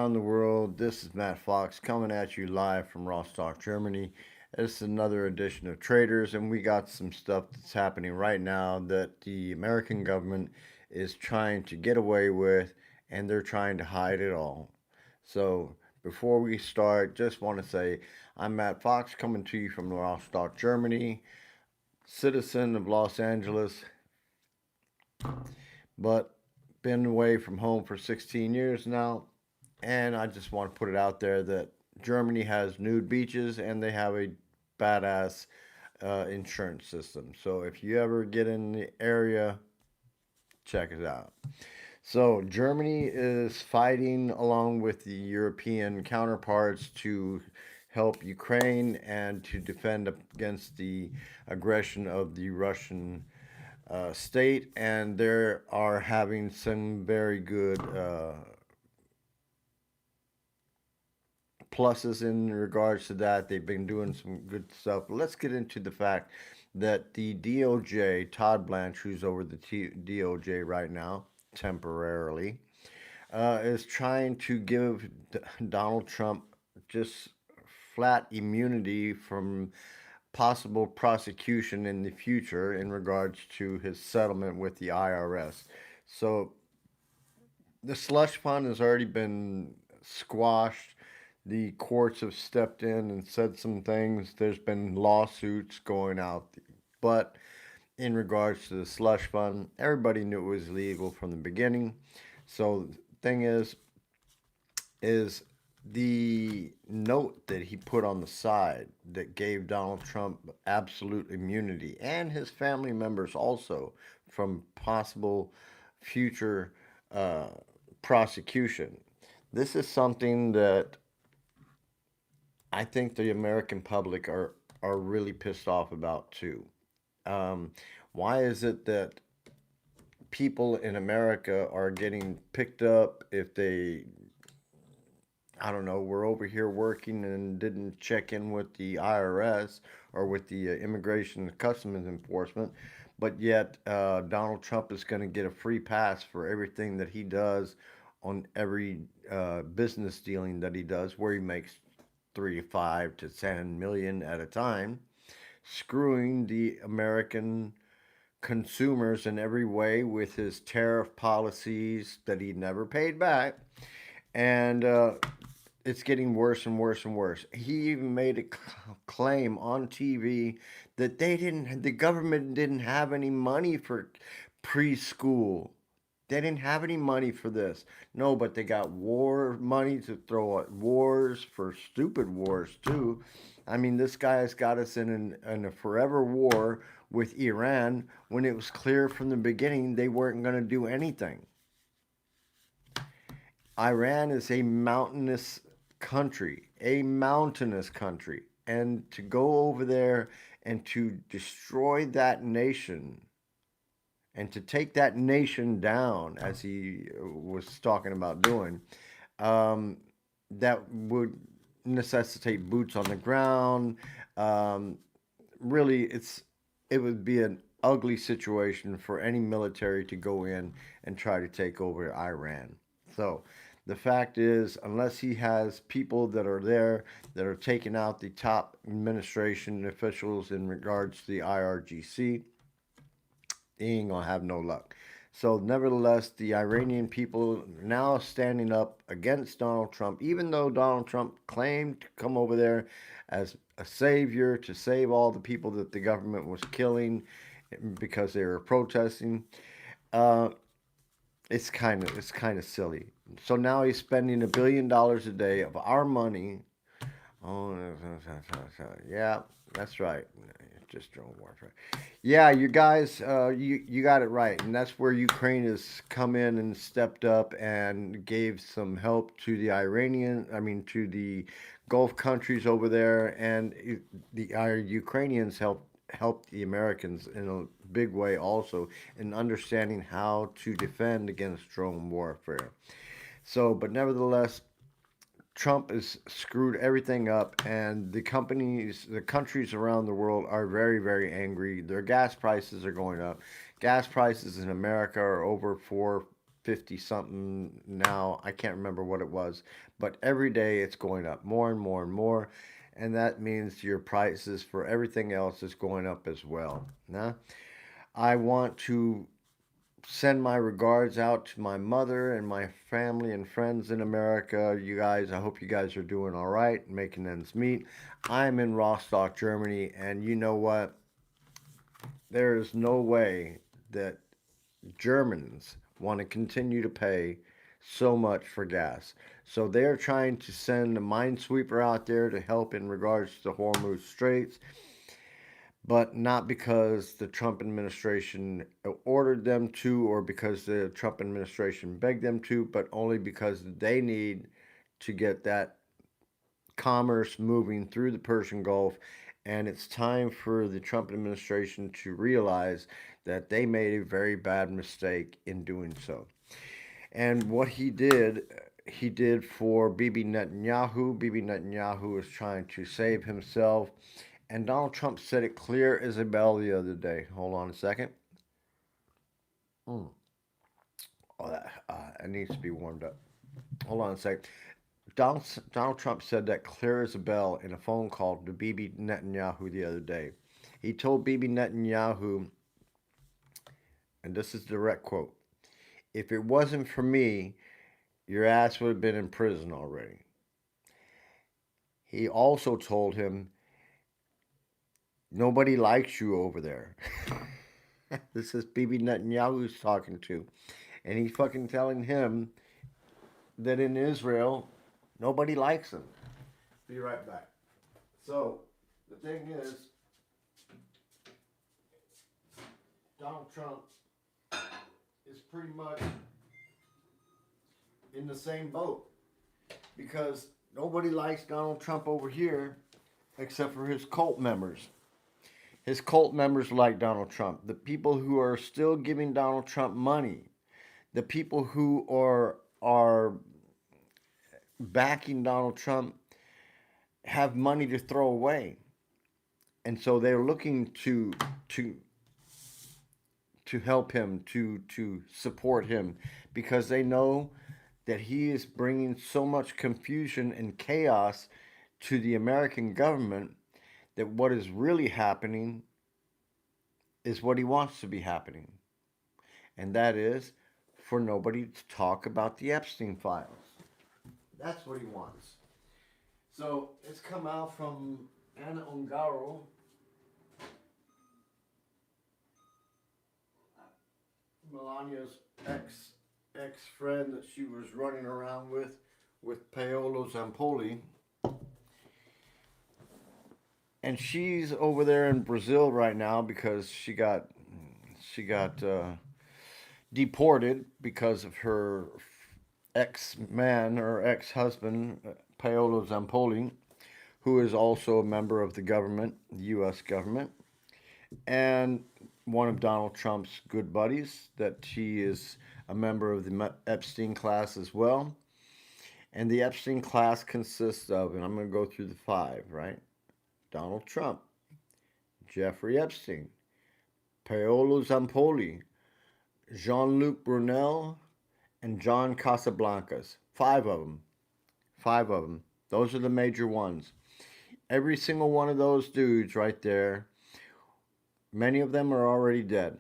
around the world. This is Matt Fox coming at you live from Rostock, Germany. It's another edition of Traders, and we got some stuff that's happening right now that the American government is trying to get away with, and they're trying to hide it all. So, before we start, just want to say I'm Matt Fox coming to you from Rostock, Germany, citizen of Los Angeles, but been away from home for 16 years now. And I just want to put it out there that Germany has nude beaches and they have a badass insurance system. So if you ever get in the area, check it out. So Germany is fighting along with the European counterparts to help Ukraine and to defend against the aggression of the Russian state, and they are having some very good pluses in regards to that. They've been doing some good stuff. But let's get into the fact that the DOJ, Todd Blanche, who's over the DOJ right now, temporarily, is trying to give Donald Trump just flat immunity from possible prosecution in the future in regards to his settlement with the IRS. So the slush fund has already been squashed. The courts have stepped in and said some things. There's been lawsuits going out. But in regards to the slush fund, everybody knew it was legal from the beginning. So the thing is the note that he put on the side that gave Donald Trump absolute immunity and his family members also from possible future uh, prosecution. This is something that I think the American public are really pissed off about too. Um, why is it that people in America are getting picked up if they, I don't know, were over here working and didn't check in with the IRS or with the Immigration and Customs Enforcement, but yet Donald Trump is going to get a free pass for everything that he does on every business dealing that he does, where he makes 3 to 5 to 10 million at a time, screwing the American consumers in every way with his tariff policies that he never paid back. And it's getting worse and worse and worse. He even made a claim on TV that the government didn't have any money for preschool. They didn't have any money for this. No, but they got war money to throw at wars for stupid wars too. I mean, this guy has got us in a forever war with Iran when it was clear from the beginning they weren't going to do anything. Iran is a mountainous country. And to go over there and to destroy that nation and to take that nation down, as he was talking about doing, um, that would necessitate boots on the ground. Um, really, it would be an ugly situation for any military to go in and try to take over Iran. So the fact is, unless he has people that are there that are taking out the top administration officials in regards to the IRGC, he ain't gonna have no luck. So, nevertheless, the Iranian people now standing up against Donald Trump, even though Donald Trump claimed to come over there as a savior to save all the people that the government was killing because they were protesting. Uh, it's kind of silly. So now he's spending $1 billion a day of our money. Oh, yeah, that's right. Just drone warfare. Yeah, you guys, you got it right, and that's where Ukraine has come in and stepped up and gave some help to the to the Gulf countries over there, and our Ukrainians helped the Americans in a big way also in understanding how to defend against drone warfare. So, but nevertheless, Trump has screwed everything up, and the countries around the world are very, very angry. Their gas prices are going up. Gas prices in America are over 50 something now. I can't remember what it was, but every day it's going up more and more and more. And that means your prices for everything else is going up as well. Now, I want to send my regards out to my mother and my family and friends in America. You guys, I hope you guys are doing all right, making ends meet. I'm in Rostock, Germany, and you know what? There is no way that Germans want to continue to pay so much for gas. So they're trying to send a minesweeper out there to help in regards to Hormuz Straits, but not because the Trump administration ordered them to or because the Trump administration begged them to, but only because they need to get that commerce moving through the Persian Gulf. And it's time for the Trump administration to realize that they made a very bad mistake in doing so. And what he did for Bibi Netanyahu. Bibi Netanyahu is trying to save himself. And Donald Trump said it clear as a bell the other day. Hold on a second. Mm. Oh, it needs to be warmed up. Hold on a second. Donald Trump said that clear as a bell in a phone call to Bibi Netanyahu the other day. He told Bibi Netanyahu, and this is a direct quote, if it wasn't for me, your ass would have been in prison already. He also told him, nobody likes you over there. This is Bibi Netanyahu's talking to. And he's fucking telling him that in Israel, nobody likes him. Be right back. So, the thing is, Donald Trump is pretty much in the same boat because nobody likes Donald Trump over here except for his cult members. His cult members like Donald Trump. The people who are still giving Donald Trump money. The people who are backing Donald Trump have money to throw away. And so they're looking to to help him, to support him, because they know that he is bringing so much confusion and chaos to the American government that what is really happening is what he wants to be happening. And that is for nobody to talk about the Epstein files. That's what he wants. So it's come out from Anna Ungaro, Melania's ex friend that she was running around with Paolo Zampoli. And she's over there in Brazil right now because she got deported because of her ex man or ex husband Paolo Zampoli, who is also a member of the government, the U.S. government, and one of Donald Trump's good buddies. That she is a member of the Epstein class as well. And the Epstein class consists of, and I'm going to go through the five, right? Donald Trump, Jeffrey Epstein, Paolo Zampoli, Jean-Luc Brunel, and John Casablancas. Five of them. Five of them. Those are the major ones. Every single one of those dudes right there, many of them are already dead.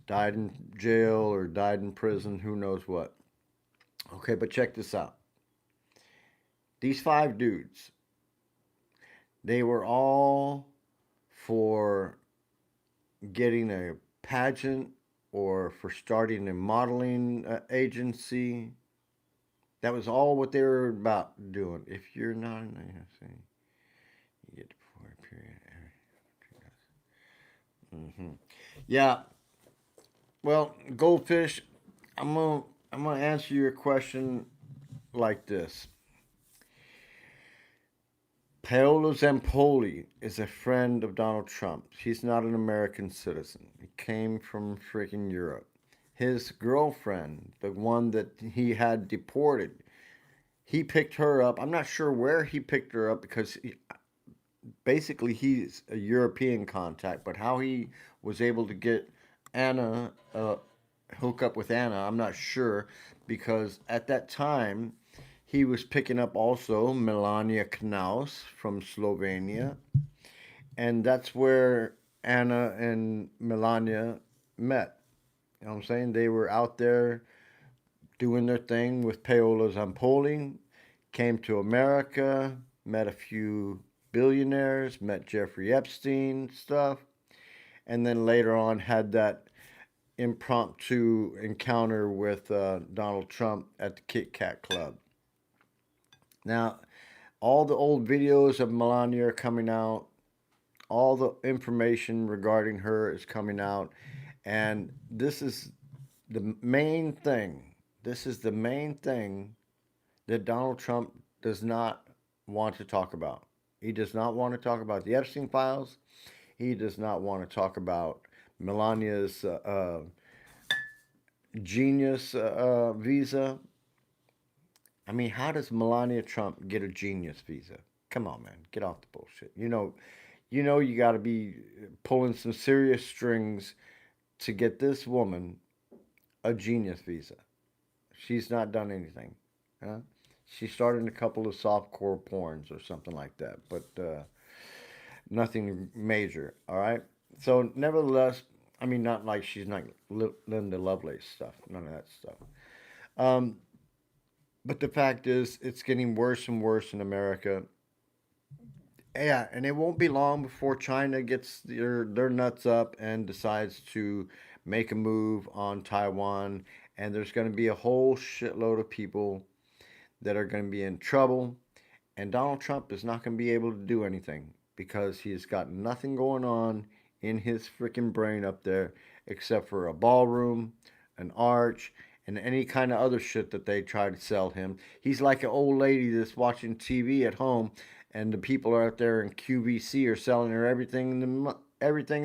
Died in jail or died in prison, who knows what. Okay, but check this out. These five dudes, they were all for getting a pageant or for starting a modeling agency. That was all what they were about doing. If you're not in the you get before a period. Yeah. Well, Goldfish, I'm gonna answer your question like this. Paolo Zampoli is a friend of Donald Trump. He's not an American citizen. He came from freaking Europe. His girlfriend, the one that he had deported, he picked her up. I'm not sure where he picked her up because basically he's a European contact, but how he was able to get Anna hook up with Anna. I'm not sure because at that time he was picking up also Melania Knaus from Slovenia, and that's where Anna and Melania met. You know what I'm saying? They were out there doing their thing with Paola Zampoli, came to America, met a few billionaires, met Jeffrey Epstein stuff, and then later on had that impromptu encounter with Donald Trump at the Kit Kat Club. Now, all the old videos of Melania are coming out. All the information regarding her is coming out. And this is the main thing. This is the main thing that Donald Trump does not want to talk about. He does not want to talk about the Epstein files. He does not want to talk about Melania's genius visa. I mean, how does Melania Trump get a genius visa? Come on, man, get off the bullshit. You got to be pulling some serious strings to get this woman a genius visa. She's not done anything. Huh? She started a couple of softcore porns or something like that, but nothing major. All right. So, nevertheless, I mean, not like she's not Linda Lovelace stuff. None of that stuff. Um, but the fact is, it's getting worse and worse in America. Yeah, and it won't be long before China gets their nuts up and decides to make a move on Taiwan. And there's going to be a whole shitload of people that are going to be in trouble. And Donald Trump is not going to be able to do anything because he's got nothing going on in his freaking brain up there except for a ballroom, an arch, and any kind of other shit that they try to sell him. He's like an old lady that's watching TV at home, and the people are out there in QVC are selling her everything in the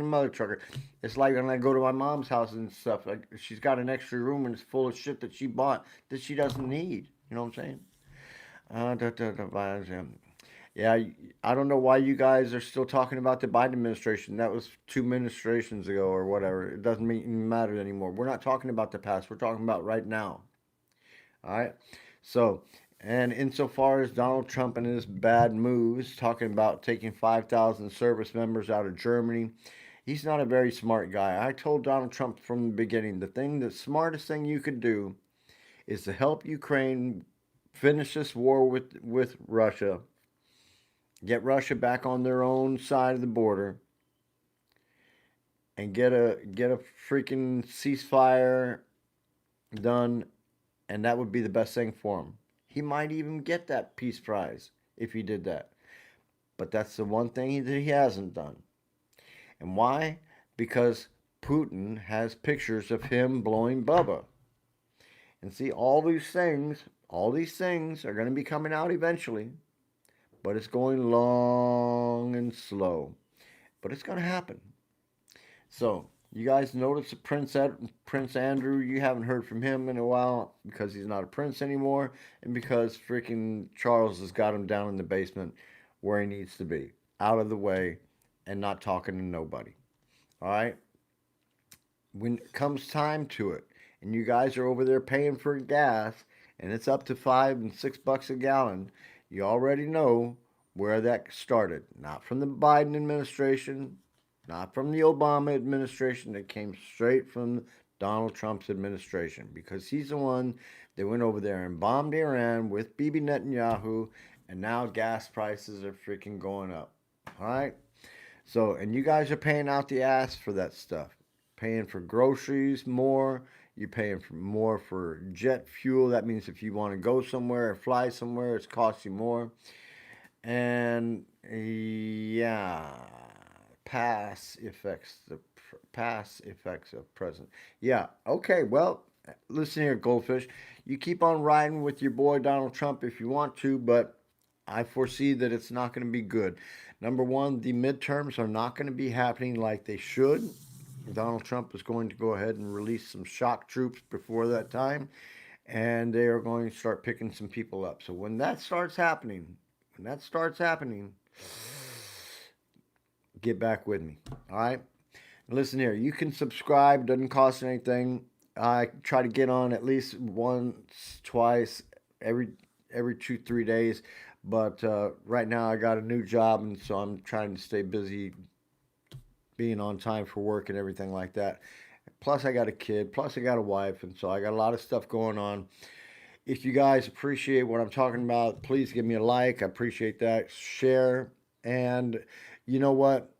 mother trucker. It's like when I go to my mom's house and stuff. Like she's got an extra room and it's full of shit that she bought that she doesn't need. You know what I'm saying? Yeah, I don't know why you guys are still talking about the Biden administration. That was 2 administrations ago or whatever. It doesn't matter anymore. We're not talking about the past. We're talking about right now. All right. So, and insofar as Donald Trump and his bad moves, talking about taking 5,000 service members out of Germany, he's not a very smart guy. I told Donald Trump from the beginning the smartest thing you could do is to help Ukraine finish this war with Russia, get Russia back on their own side of the border, and get a freaking ceasefire done, and that would be the best thing for him. He might even get that peace prize if he did that. But that's the one thing that he hasn't done. And why? Because Putin has pictures of him blowing Bubba. And see, all these things are going to be coming out eventually, but it's going long and slow. But it's going to happen. So, you guys notice Prince Andrew, you haven't heard from him in a while because he's not a prince anymore and because freaking Charles has got him down in the basement where he needs to be, out of the way and not talking to nobody. All right? When it comes time to it and you guys are over there paying for gas and it's up to $5 and $6 a gallon, you already know where that started. Not from the Biden administration, not from the Obama administration. It came straight from Donald Trump's administration because he's the one that went over there and bombed Iran with Bibi Netanyahu, and now gas prices are freaking going up. All right? So, and you guys are paying out the ass for that stuff. Paying for groceries more. You're paying for more for jet fuel. That means if you want to go somewhere or fly somewhere, it's cost you more. And yeah, past effects of present. Yeah. Okay. Well, listen here, Goldfish. You keep on riding with your boy Donald Trump if you want to, but I foresee that it's not going to be good. Number one, the midterms are not going to be happening like they should. Donald Trump is going to go ahead and release some shock troops before that time, and they are going to start picking some people up. So when that starts happening, get back with me. All right. Listen here, you can subscribe, doesn't cost anything. I try to get on at least once, twice, every every 2, 3 days. But right now I got a new job, and so I'm trying to stay busy, being on time for work and everything like that. Plus I got a kid. Plus I got a wife, and so I got a lot of stuff going on. If you guys appreciate what I'm talking about, please give me a like. I appreciate that. Share, and you know what?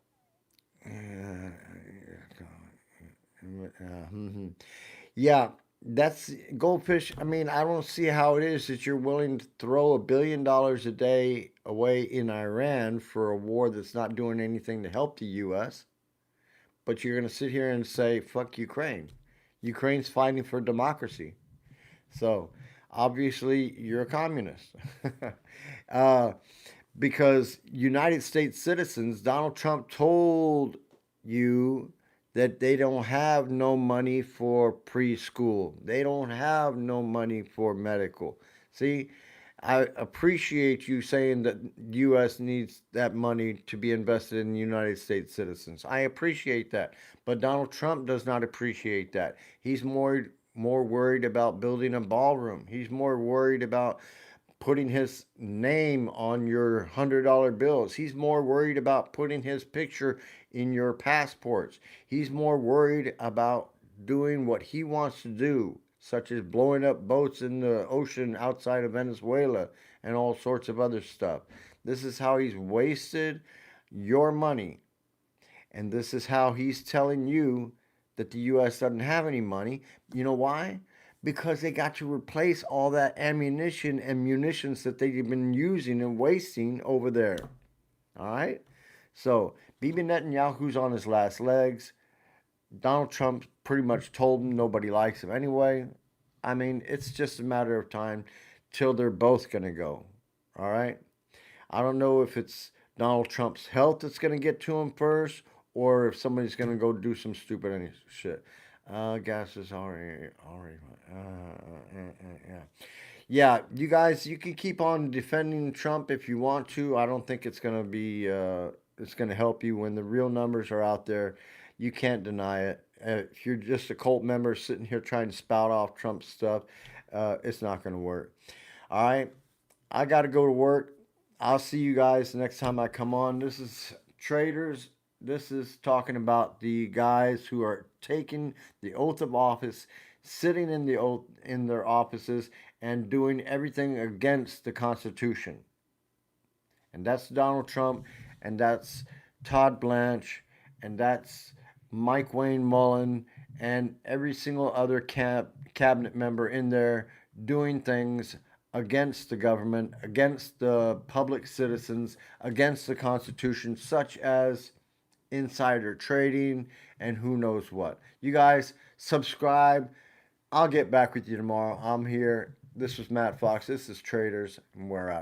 Yeah, that's goldfish. I mean, I don't see how it is that you're willing to throw $1 billion a day away in Iran for a war that's not doing anything to help the U.S., but you're going to sit here and say, fuck Ukraine. Ukraine's fighting for democracy. So obviously, you're a communist. uh, because United States citizens, Donald Trump told you that they don't have no money for preschool. They don't have no money for medical. See, I appreciate you saying that U.S. needs that money to be invested in United States citizens. I appreciate that, but Donald Trump does not appreciate that. He's more worried about building a ballroom. He's more worried about putting his name on your $100 bills. He's more worried about putting his picture in your passports. He's more worried about doing what he wants to do, such as blowing up boats in the ocean outside of Venezuela and all sorts of other stuff. This is how he's wasted your money. And this is how he's telling you that the U.S. doesn't have any money. You know why? Because they got to replace all that ammunition and munitions that they've been using and wasting over there. All right? So, Bibi Netanyahu's on his last legs. Donald Trump pretty much told him nobody likes him anyway. I mean, it's just a matter of time till they're both going to go. All right? I don't know if it's Donald Trump's health that's going to get to him first, or if somebody's going to go do some stupid shit. Gas is already. Yeah. Yeah, you guys, you can keep on defending Trump if you want to. I don't think it's going to be, it's going to help you when the real numbers are out there. You can't deny it. If you're just a cult member sitting here trying to spout off Trump stuff, it's not going to work. All right. I got to go to work. I'll see you guys next time I come on. This is Traders. This is talking about the guys who are taking the oath of office, sitting in the oath in their offices, and doing everything against the Constitution. And that's Donald Trump, and that's Todd Blanche, and that's Mike Wayne Mullen, and every single other cabinet member in there doing things against the government, against the public citizens, against the Constitution, such as insider trading and who knows what. You guys subscribe. I'll get back with you tomorrow. I'm here. This was Matt Fox. This is Traders, and we're out.